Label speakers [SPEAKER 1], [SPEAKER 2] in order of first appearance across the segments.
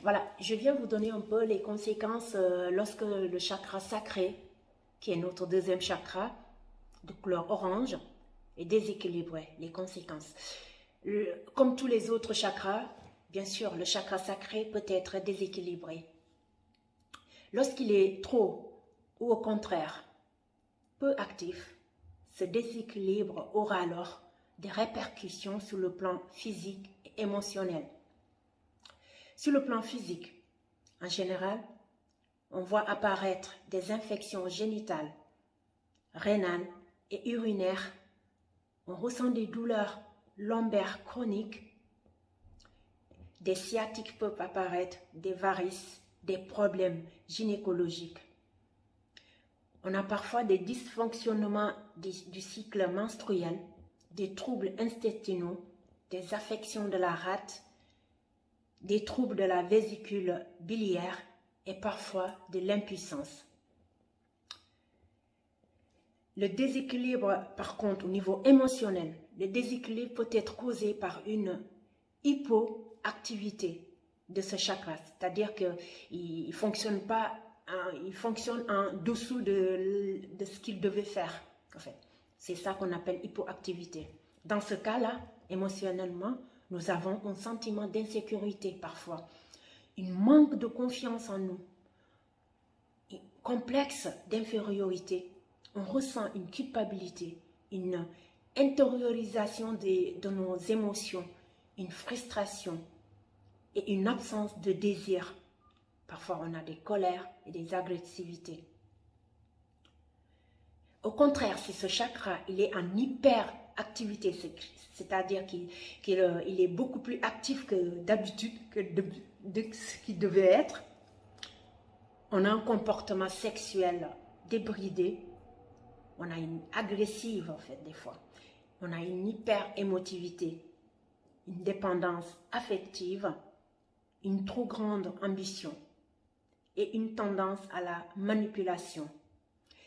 [SPEAKER 1] Voilà, je viens vous donner un peu les conséquences lorsque le chakra sacré, qui est notre deuxième chakra, de couleur orange, est déséquilibré, les conséquences. Comme tous les autres chakras, bien sûr, le chakra sacré peut être déséquilibré. Lorsqu'il est trop, ou au contraire, peu actif, ce déséquilibre aura alors des répercussions sur le plan physique et émotionnel. Sur le plan physique, en général, on voit apparaître des infections génitales, rénales et urinaires. On ressent des douleurs lombaires chroniques. Des sciatiques peuvent apparaître, des varices, des problèmes gynécologiques. On a parfois des dysfonctionnements du cycle menstruel, des troubles intestinaux, des affections de la rate, des troubles de la vésicule biliaire et parfois de l'impuissance. Le déséquilibre, par contre, au niveau émotionnel, le déséquilibre peut être causé par une hypoactivité de ce chakra, c'est-à-dire qu'il ne fonctionne pas, il fonctionne en dessous de ce qu'il devait faire. En fait, c'est ça qu'on appelle hypoactivité. Dans ce cas-là, émotionnellement, nous avons un sentiment d'insécurité parfois, un manque de confiance en nous, un complexe d'infériorité. On ressent une culpabilité, une intériorisation de nos émotions, une frustration et une absence de désir. Parfois, on a des colères et des agressivités. Au contraire, si ce chakra il est en hyperactivité, c'est-à-dire qu'il est beaucoup plus actif que d'habitude, que de ce qu'il devait être, on a un comportement sexuel débridé, on a une agressive en fait des fois, on a une hyper-émotivité, une dépendance affective, une trop grande ambition et une tendance à la manipulation.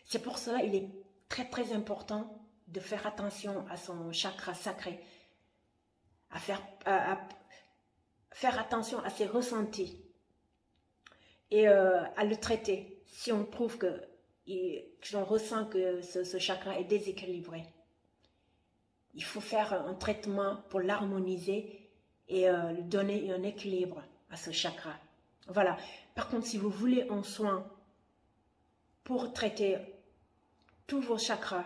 [SPEAKER 1] C'est pour cela qu'il est très important de faire attention à son chakra sacré, à faire attention à ses ressentis et à le traiter si on trouve que l'on ressent que ce chakra est déséquilibré. Il faut faire un traitement pour l'harmoniser et lui donner un équilibre à ce chakra. Voilà. Par contre, si vous voulez un soin pour traiter tous vos chakras,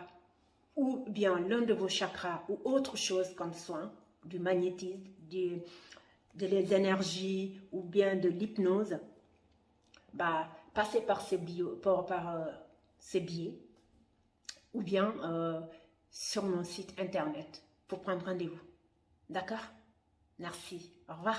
[SPEAKER 1] ou bien l'un de vos chakras, ou autre chose comme soin, du magnétisme, de les énergies, ou bien de l'hypnose, passez par ces biais, ou bien sur mon site internet pour prendre rendez-vous. D'accord? Merci. Au revoir.